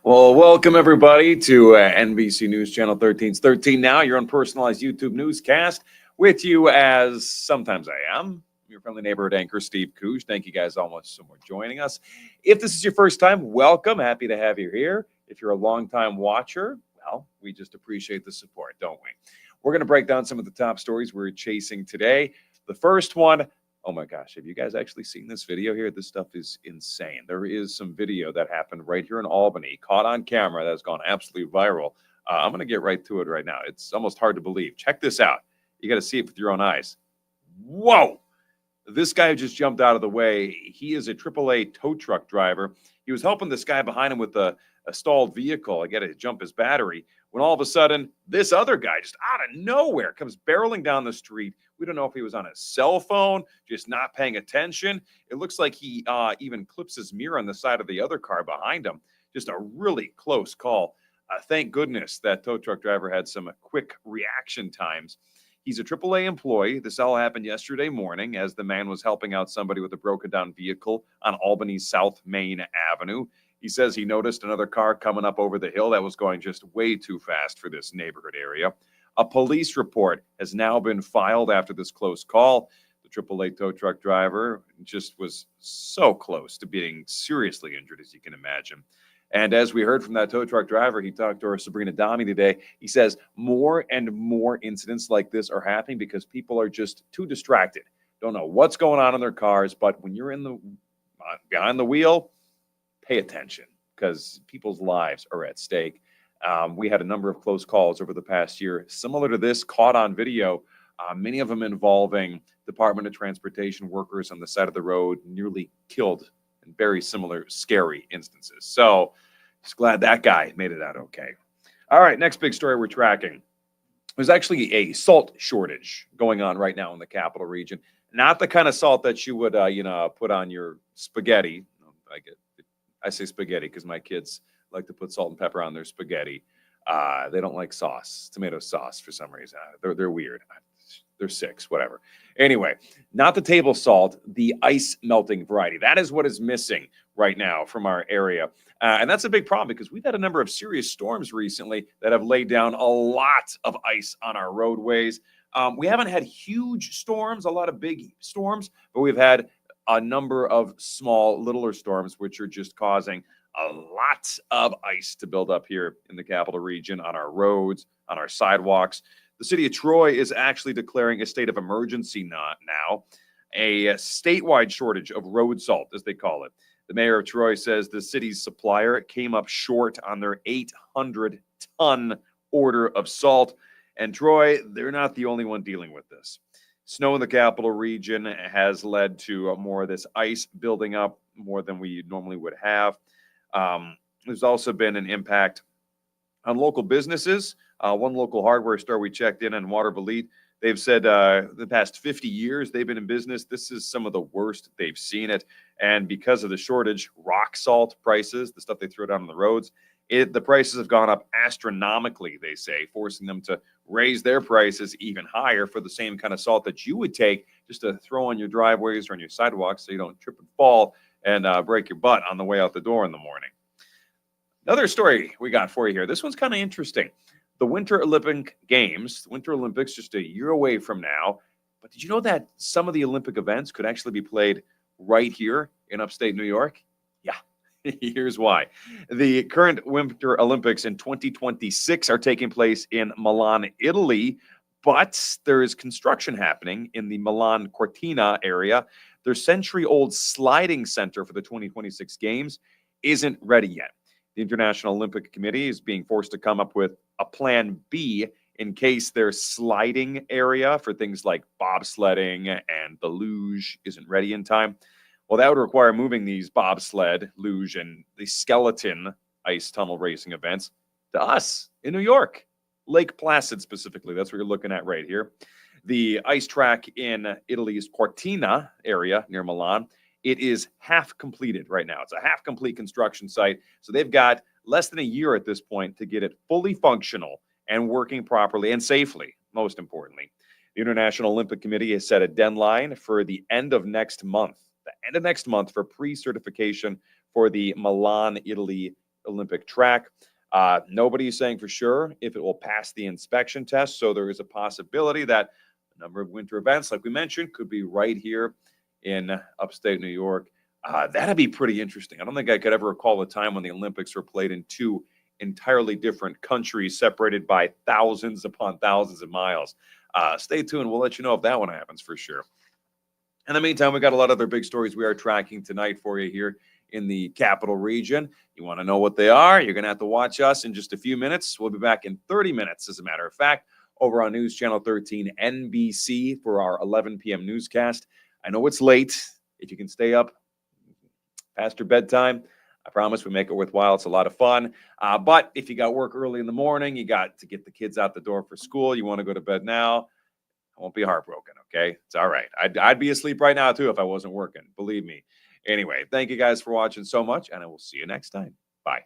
Well, welcome everybody to NBC News Channel 13's 13 Now, your own personalized YouTube newscast. With you as sometimes I am, your friendly neighborhood anchor, Steve Koosh. Thank you guys all much so much for joining us. If this is your first time, welcome. Happy to have you here. If you're a longtime watcher, well, we just appreciate the support, don't we? We're going to break down some of the top stories we're chasing today. The first one, oh my gosh, have you guys actually seen this video here? This stuff is insane. There is some video that happened right here in Albany, caught on camera, that's gone absolutely viral. I'm going to get right to it right now. It's almost hard to believe. Check this out. You got to see it with your own eyes. Whoa! This guy just jumped out of the way. He is a AAA tow truck driver. He was helping this guy behind him with a stalled vehicle. I got to jump his battery. When all of a sudden, this other guy just out of nowhere comes barreling down the street. We don't know if he was on his cell phone, just not paying attention. It looks like he even clips his mirror on the side of the other car behind him. Just a really close call. Thank goodness that tow truck driver had some quick reaction times. He's a AAA employee. This all happened yesterday morning as the man was helping out somebody with a broken down vehicle on Albany's South Main Avenue. He says he noticed another car coming up over the hill that was going just way too fast for this neighborhood area. A police report has now been filed after this close call. The AAA tow truck driver just was so close to being seriously injured, as you can imagine. And as we heard from that tow truck driver, he talked to our Sabrina Dami today. He says more and more incidents like this are happening because people are just too distracted. Don't know what's going on in their cars, but when you're in the behind the wheel, pay attention because people's lives are at stake. We had a number of close calls over the past year, similar to this, caught on video, many of them involving Department of Transportation workers on the side of the road, nearly killed in very similar scary instances. So just glad that guy made it out okay. All right, next big story we're tracking. There's actually a salt shortage going on right now in the capital region. Not the kind of salt that you would, put on your spaghetti. I say spaghetti because my kids like to put salt and pepper on their spaghetti. They don't like sauce, tomato sauce for some reason. They're weird. They're 6, whatever. Anyway, not the table salt, the ice melting variety. That is what is missing right now from our area. And that's a big problem because we've had a number of serious storms recently that have laid down a lot of ice on our roadways. We haven't had huge storms, a lot of big storms, but we've had a number of small, littler storms, which are just causing a lot of ice to build up here in the capital region, on our roads, on our sidewalks. The city of Troy is actually declaring a state of emergency now, a statewide shortage of road salt, as they call it. The mayor of Troy says the city's supplier came up short on their 800-ton order of salt. And Troy, they're not the only one dealing with this. Snow in the capital region has led to more of this ice building up, more than we normally would have. There's also been an impact on local businesses. One local hardware store we checked in on Watervliet, they've said the past 50 years they've been in business, this is some of the worst they've seen it. And because of the shortage, rock salt prices, the stuff they throw down on the roads, the prices have gone up astronomically, they say, forcing them to raise their prices even higher for the same kind of salt that you would take just to throw on your driveways or on your sidewalks so you don't trip and fall and break your butt on the way out the door in the morning. Another story we got for you here. This one's kind of interesting. The Winter Olympic Games, Winter Olympics, just a year away from now. But did you know that some of the Olympic events could actually be played right here in upstate New York? Yeah, here's why. The current Winter Olympics in 2026 are taking place in Milan, Italy, but there is construction happening in the Milan Cortina area. Their century-old sliding center for the 2026 Games isn't ready yet. The International Olympic Committee is being forced to come up with a plan B in case their sliding area for things like bobsledding and the luge isn't ready in time. Well, that would require moving these bobsled, luge, and the skeleton ice tunnel racing events to us in New York, Lake Placid specifically. That's what you're looking at right here. The ice track in Italy's Cortina area near Milan, it is half completed right now. It's a half complete construction site. So they've got less than a year at this point to get it fully functional and working properly and safely, most importantly. The International Olympic Committee has set a deadline for the end of next month, for pre-certification for the Milan, Italy Olympic track. Nobody's saying for sure if it will pass the inspection test. So there is a possibility that a number of winter events, like we mentioned, could be right here in upstate New York. That'd be pretty interesting. I don't think I could ever recall a time when the Olympics were played in two entirely different countries separated by thousands upon thousands of miles. Stay tuned. We'll let you know if that one happens for sure. In the meantime, we got a lot of other big stories we are tracking tonight for you here in the capital region. You want to know what they are? You're going to have to watch us in just a few minutes. We'll be back in 30 minutes, as a matter of fact, over on News Channel 13 NBC for our 11 p.m. newscast. I know it's late. If you can stay up past your bedtime, I promise we make it worthwhile. It's a lot of fun. But if you got work early in the morning, you got to get the kids out the door for school, you want to go to bed now, I won't be heartbroken, okay? It's all right. I'd be asleep right now, too, if I wasn't working. Believe me. Anyway, thank you guys for watching so much, and I will see you next time. Bye.